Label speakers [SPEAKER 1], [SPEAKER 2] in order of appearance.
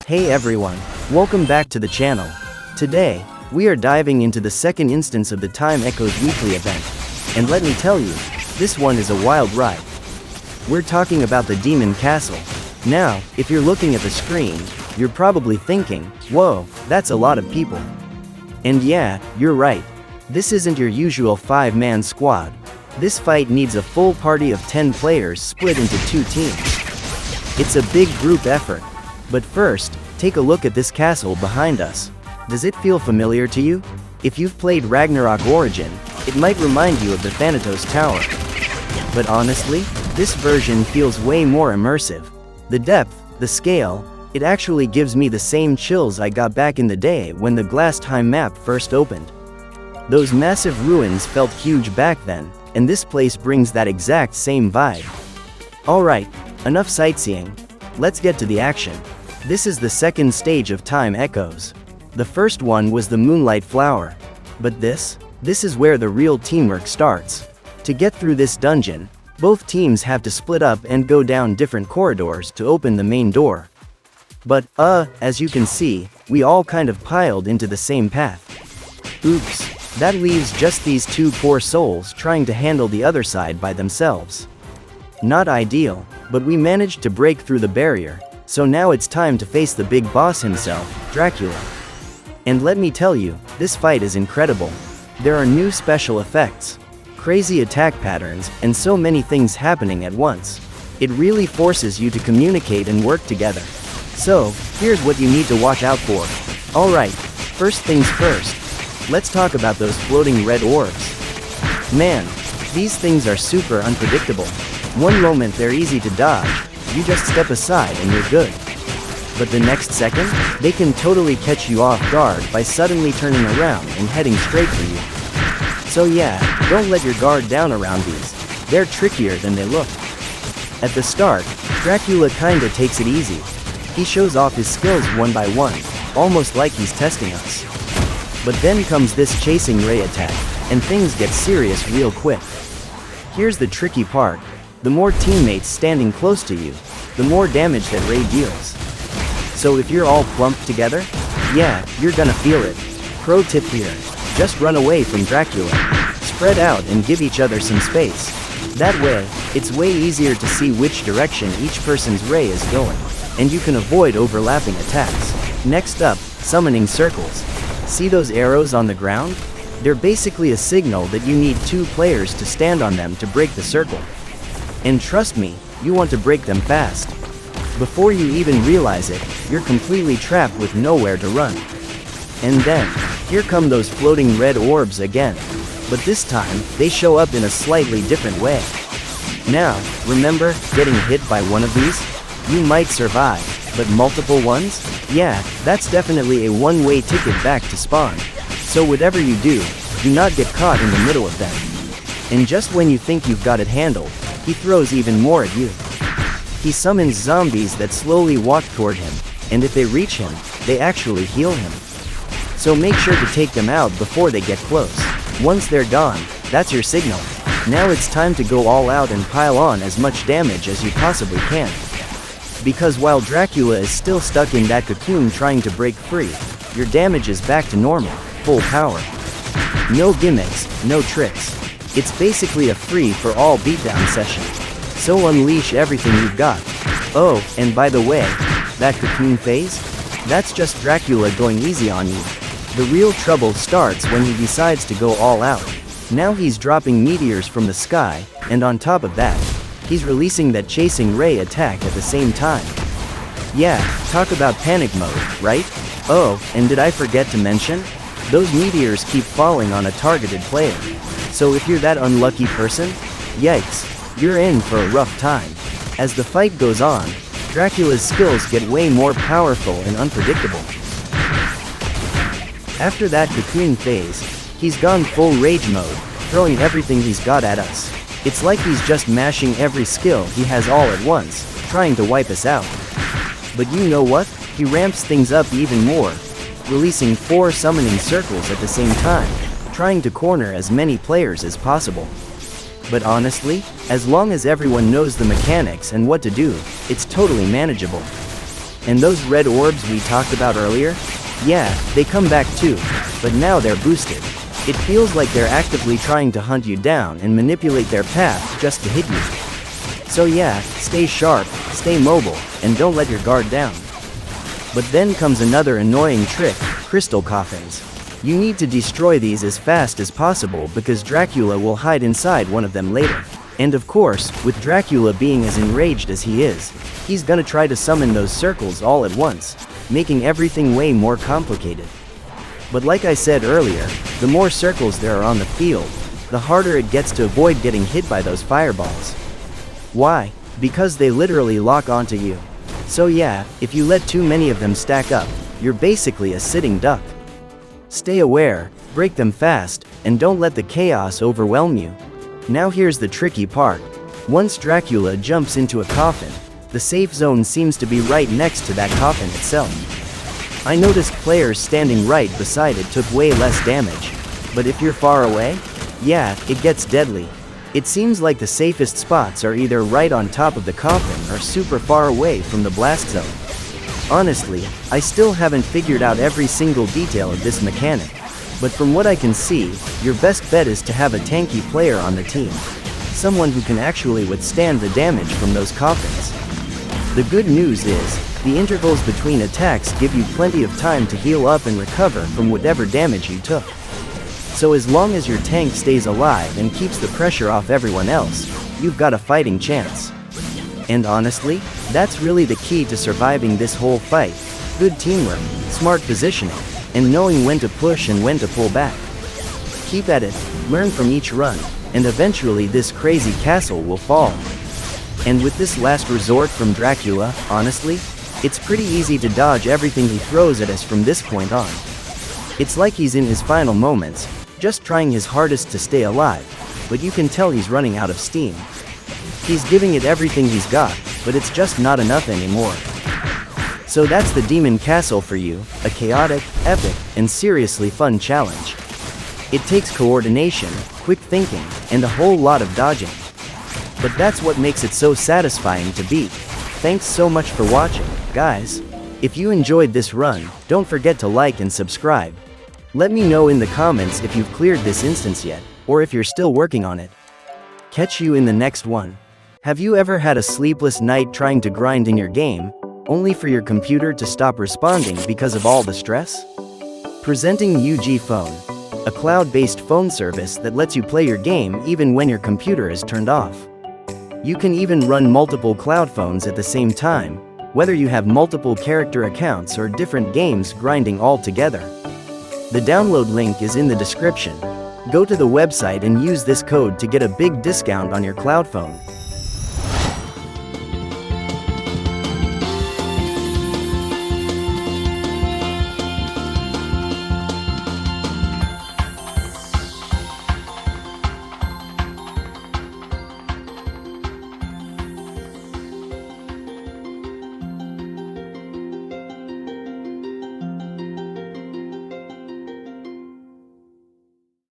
[SPEAKER 1] Hey everyone, welcome back to the channel. Today, we are diving into the second instance of the Time Echoes weekly event. And let me tell you, this one is a wild ride. We're talking about the Demon Castle. Now, if you're looking at the screen, you're probably thinking, whoa, that's a lot of people. And yeah, you're right. This isn't your usual 5-man squad. This fight needs a full party of 10 players split into 2 teams. It's a big group effort. But first, take a look at this castle behind us. Does it feel familiar to you? If you've played Ragnarok Origin, it might remind you of the Thanatos Tower. But honestly, this version feels way more immersive. The depth, the scale, it actually gives me the same chills I got back in the day when the Glass Time map first opened. Those massive ruins felt huge back then, and this place brings that exact same vibe. Alright, enough sightseeing. Let's get to the action. This is the second stage of Time Echoes. The first one was the Moonlight Flower. But this is where the real teamwork starts. To get through this dungeon, both teams have to split up and go down different corridors to open the main door. But, as you can see, we all kind of piled into the same path. Oops, that leaves just these 2 poor souls trying to handle the other side by themselves. Not ideal, but we managed to break through the barrier. So now it's time to face the big boss himself, Dracula. And let me tell you, this fight is incredible. There are new special effects, crazy attack patterns, and so many things happening at once. It really forces you to communicate and work together. So, here's what you need to watch out for. Alright, first things first. Let's talk about those floating red orbs. Man, these things are super unpredictable. One moment they're easy to dodge. You just step aside and you're good. But the next second, they can totally catch you off guard by suddenly turning around and heading straight for you. So yeah, don't let your guard down around these. They're trickier than they look. At the start, Dracula kinda takes it easy. He shows off his skills one by one, almost like he's testing us. But then comes this chasing ray attack, and things get serious real quick. Here's the tricky part. The more teammates standing close to you, the more damage that ray deals. So if you're all clumped together, yeah, you're gonna feel it. Pro tip here, just run away from Dracula. Spread out and give each other some space. That way, it's way easier to see which direction each person's ray is going, and you can avoid overlapping attacks. Next up, summoning circles. See those arrows on the ground? They're basically a signal that you need 2 players to stand on them to break the circle. And trust me, you want to break them fast. Before you even realize it, you're completely trapped with nowhere to run. And then, here come those floating red orbs again. But this time, they show up in a slightly different way. Now, remember getting hit by one of these? You might survive, but multiple ones? Yeah, that's definitely a one-way ticket back to spawn. So whatever you do not get caught in the middle of them. And just when you think you've got it handled, he throws even more at you. He summons zombies that slowly walk toward him, and if they reach him, they actually heal him. So make sure to take them out before they get close. Once they're gone, that's your signal. Now it's time to go all out and pile on as much damage as you possibly can. Because while Dracula is still stuck in that cocoon trying to break free, your damage is back to normal, full power. No gimmicks, no tricks. It's basically a free-for-all beatdown session. So unleash everything you've got. Oh, and by the way, that Cocoon Phase? That's just Dracula going easy on you. The real trouble starts when he decides to go all out. Now he's dropping meteors from the sky, and on top of that, he's releasing that chasing ray attack at the same time. Yeah, talk about panic mode, right? Oh, and did I forget to mention? Those meteors keep falling on a targeted player. So if you're that unlucky person, yikes, you're in for a rough time. As the fight goes on, Dracula's skills get way more powerful and unpredictable. After that Cocoon Phase, he's gone full rage mode, throwing everything he's got at us. It's like he's just mashing every skill he has all at once, trying to wipe us out. But you know what? He ramps things up even more, releasing 4 summoning circles at the same time, trying to corner as many players as possible. But honestly, as long as everyone knows the mechanics and what to do, it's totally manageable. And those red orbs we talked about earlier? Yeah, they come back too, but now they're boosted. It feels like they're actively trying to hunt you down and manipulate their path just to hit you. So yeah, stay sharp, stay mobile, and don't let your guard down. But then comes another annoying trick, crystal coffins. You need to destroy these as fast as possible because Dracula will hide inside one of them later. And of course, with Dracula being as enraged as he is, he's gonna try to summon those circles all at once, making everything way more complicated. But like I said earlier, the more circles there are on the field, the harder it gets to avoid getting hit by those fireballs. Why? Because they literally lock onto you. So yeah, if you let too many of them stack up, you're basically a sitting duck. Stay aware, break them fast, and don't let the chaos overwhelm you. Now here's the tricky part. Once Dracula jumps into a coffin, the safe zone seems to be right next to that coffin itself. I noticed players standing right beside it took way less damage. But if you're far away, yeah, it gets deadly. It seems like the safest spots are either right on top of the coffin or super far away from the blast zone. Honestly, I still haven't figured out every single detail of this mechanic. But from what I can see, your best bet is to have a tanky player on the team. Someone who can actually withstand the damage from those coffins. The good news is, the intervals between attacks give you plenty of time to heal up and recover from whatever damage you took. So as long as your tank stays alive and keeps the pressure off everyone else, you've got a fighting chance. And honestly, that's really the key to surviving this whole fight. Good teamwork, smart positioning, and knowing when to push and when to pull back. Keep at it, learn from each run, and eventually this crazy castle will fall. And with this last resort from Dracula, honestly, it's pretty easy to dodge everything he throws at us from this point on. It's like he's in his final moments, just trying his hardest to stay alive, but you can tell he's running out of steam. He's giving it everything he's got, but it's just not enough anymore. So that's the Demon Castle for you, a chaotic, epic, and seriously fun challenge. It takes coordination, quick thinking, and a whole lot of dodging. But that's what makes it so satisfying to beat. Thanks so much for watching, guys. If you enjoyed this run, don't forget to like and subscribe. Let me know in the comments if you've cleared this instance yet, or if you're still working on it. Catch you in the next one. Have you ever had a sleepless night trying to grind in your game, only for your computer to stop responding because of all the stress? Presenting UGPhone, a cloud-based phone service that lets you play your game even when your computer is turned off. You can even run multiple cloud phones at the same time, whether you have multiple character accounts or different games grinding all together. The download link is in the description. Go to the website and use this code to get a big discount on your cloud phone.